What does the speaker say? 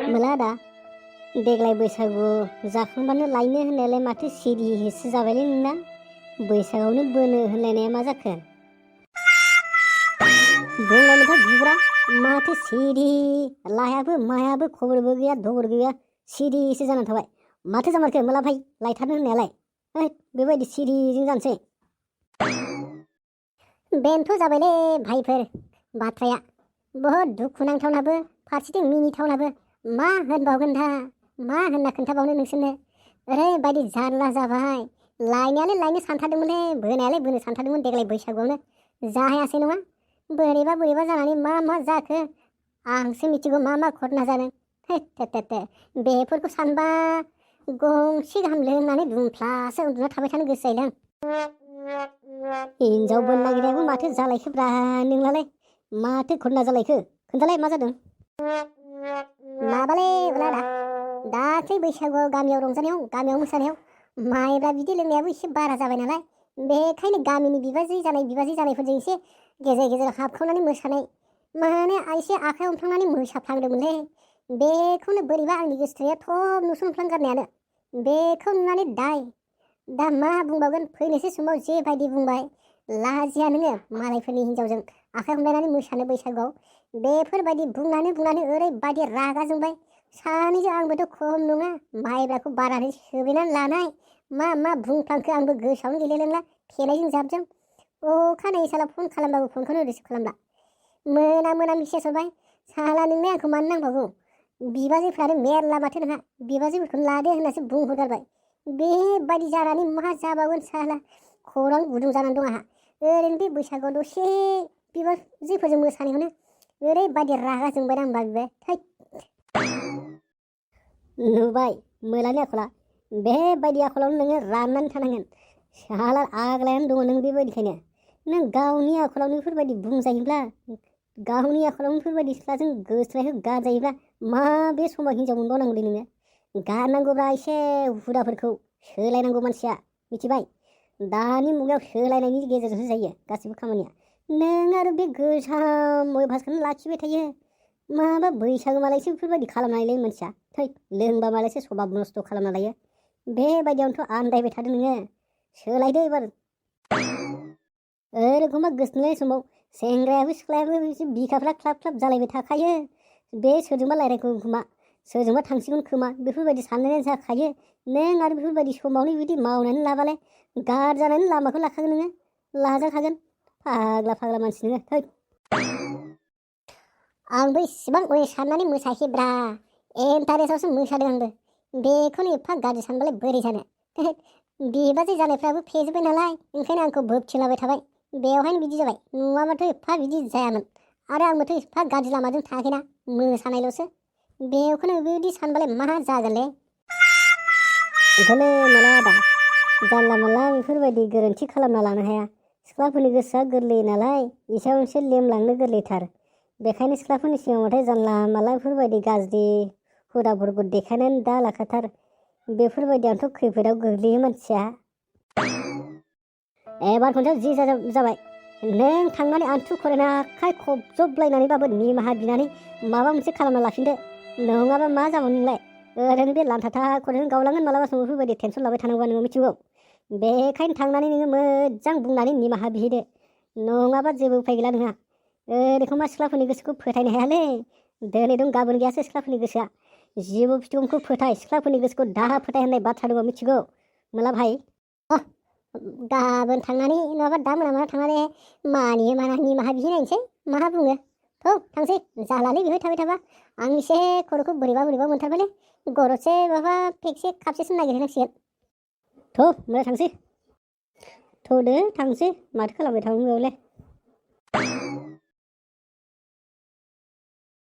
मोला दा देग्लाय बैसागु जाखांबानो लायनो होननायालाय माथो सिरिसो जाबायलै नोंना बैसागावनो बोनो होनलायनाया मा जाखो बुंलायनोथ' बिब्रा माथो सिरि लायाबो मायाबो खबरबो गैया दबर गैया सिरिसो जानानै थाबाय माथो जामारखो मोला भाई लायथारनो होननायालाय बेबायदि सिरिजों जानोसै बेनोथ' जाबायलै भाइफोर बाथ्राया बहुद दुखुनांथावनाबो फारसेथिं मिनिथावनाबो मा होनबावगोन दा मा होनना खोन्थाबावनो नोंसोरनो ओरैबायदि जारला जाबाय लायनायालाय लायनो सानथारदोंमोनलै बोनायालाय बोनो सानथारदोंमोन देग्लाय बैसागुआवनो जाहायासै नङा बोरैबा बोरैबा जानानै मा जाखो आंसो मिथिगौ मा घटना जादों बेफोरखौ सानबा गंसे गाहाम लोंनानै दुमफ्लासो उन्दुना थाबाय थानो गोसो जायोलां हिनजाव बोनो नागिरनायाबो माथो जालायखोब्रा नोंनालाय माथो घटना जालायखो खोन्थालाय मा जादों माबालै उलादा दाख्लै बैसागुआव गामियाव रंजानायाव गामियाव मोसानायाव माइब्रा बिदै लोंनायाबो एसे बारा जाबाय नालाय बेखायनो गामिनि बिबाजै जानायफोरजों एसे गेजेर गेजेर हाबखावनानै मोसानाय माने एसे आखाइ हमफ्लांनानै मोसाफ्लांदोंमोनलै बेखौनो बोरैबा आंनि गोसोआ थब नुसनफ्लांगारनायानो बेखौ नुनानै दा मा बुंबावगोन फैनोसै समाव जेबायदि बुंबाय लाजिया नोङो मालायफोरनि हिनजावजों आखाइ हमलायनानै मोसानो बैसागुआव बेफोरबायदि बुंनानै ओरैबायदि रागा जोंबाय सानैजों आंबोथ' खम नङा माइब्राखौ बारानै सोबैनानै लानाय मा बुंफ्लांखो आंबो गोसोआवनो गैलायलांला फेनायजों जाबजों अखानायै साला फन खालामबाबो फनखौनो रिसिभ खालामला मोना मेसेज हरबाय साला नोंलाय आंखौ मानो नांबावगौ बिबाजैफ्रानो मेरला माथो नोंहा बिबाजैफोरखौनो लादो होननासो बुंहरगारबाय बेबायदि जानानै मा जाबावगोन साला खर'आनो गुदुं जानानै दं आंहा ओरैनो बे बैसागुआव दसे बिबाजैफोरजों मोसानायावनो ओरैबायदि रागा जोंबाय आंबा बे नुबाय मोलानि आखला बेबायदि आखलावनो नोङो राननानै थानांगोन साला आग्लायानो दङ नों बेबायदिखायनो नों गावनि आखलावनो बेफोरबायदि बुंजायोब्ला गावनि आखलावनो बेफोरबायदि सिख्लाजों गोसोनायखौ गारजायोब्ला मा बे समाव हिनजाव मोनबावनांगौलै नोङो गारनांगौब्रा एसे हुदाफोरखौ सोलायनांगौ मानसिया मिथिबाय दानि मुगायाव सोलायनायनि गेजेरजोंसो जायो गासिबो खामानिया नों आरो बे गोजाम अयभासखौनो लाखिबाय थायो माबा बैसागो मालायसो बेफोरबायदि खालामनायलै मानसिया थै लोंबा मालायसो सबाब नस्थ' खालामना लायो बेबायदियावनोथ' आन्दायबाय थादों नोङो सोलायदो एबार ओरैखमबा गोसथोनाय समाव सेंग्रायाबो सिख्लायाबो बिखाफ्रा ख्लाब जालायबाय थाखायो बे सोरजोंबा रायज्लायगोन खोमा सोरजोंबा थांसिगोन खोमा बेफोरबायदि साननायानो जाखायो नों आरो बेफोरबायदि समावनो बिदि मावनानै लाबालाय गारजानानै लामाखौ लाखागोन नोङो लाजाखागोन फाग्ला मानसि नोङो थै आंबो इसिबां उन साननानै मोसायाखैब्रा इन्टारेस्टआवसो मोसादों आंबो बेखौनो एफा गाज्रि सानबालाय बोरै जानो बिबाजै जानायफ्राबो फेजोब्बाय नालाय ओंखायनो आंखौ बोबथिंलाबाय थाबाय बेवहायनो बिदि जाबाय नङाबाथ' एफा बिदि जायामोन आरो आंबोथ' एफा गाज्रि लामाजों थाङाखैना मोसानायल'सो बेखौनो बेबायदि सानबालाय मा जागोनलै ओंखायनो मोना आदा जानला मानला बेफोरबायदि गोरोन्थि खालामना लानो हाया सिख्लाफोरनि गोसोआ गोरलै नालाय एसेयावनोसो लेमलांनो गोरलैथार बेखायनो सिख्लाफोरनि सिगाङावथाय जानला मानला बेफोरबायदि गाज्रि हुदाफोरखौ देखायनानै दा लाखाथार बेफोरबायदियावथ' खैफोदाव गोग्लैयो मानसिया एबार खनसेयाव जि जाबाय नों थांनानै आन्थु खरायना आखाइ खबजबलायनानैबाबो निमाहा बिनानै माबा मोनसे खालामना लाफिनदो नङाबा मा जागोन नोंलाय ओरैनो बे लान्थाथा खर'जों गावलांगोन मालाबा समाव बेफोरबायदि टेनसन लाबाय थानांगौबा नोङो मिथिगौ बेखायनो थांनानै नोङो मोजां बुंनानै निमाहा बिहैदो नङाबा जेबो उफाय गैला नोंहा ओरैखौमा सिख्लाफोरनि गोसोखौ फोथायनो हायालै दिनै दं गाबोन गैयासो सिख्लाफोरनि गोसोआ जिबौ फिथौखौ फोथाय सिख्लाफोरनि गोसोखौ दाहा फोथाय होननाय बाथ्रा दङ मिथिगौ मोला भाइ गाबोन थांनानै नङाबा दा मोना थांनानै मानियो माना निमाहा बिहैनायनोसै मा बुङो थौ थांसै जालालै बेवहाय थाबाय थाबा आं एसे खर'खौ बोरैबा मोनथारबायलै गरदसे माबा फेकसे खापसेसो नागिरहैनांसिगोन थौ मोजां थांसै थौदो थांसै माथो खालामबाय थागोन बेयावलाय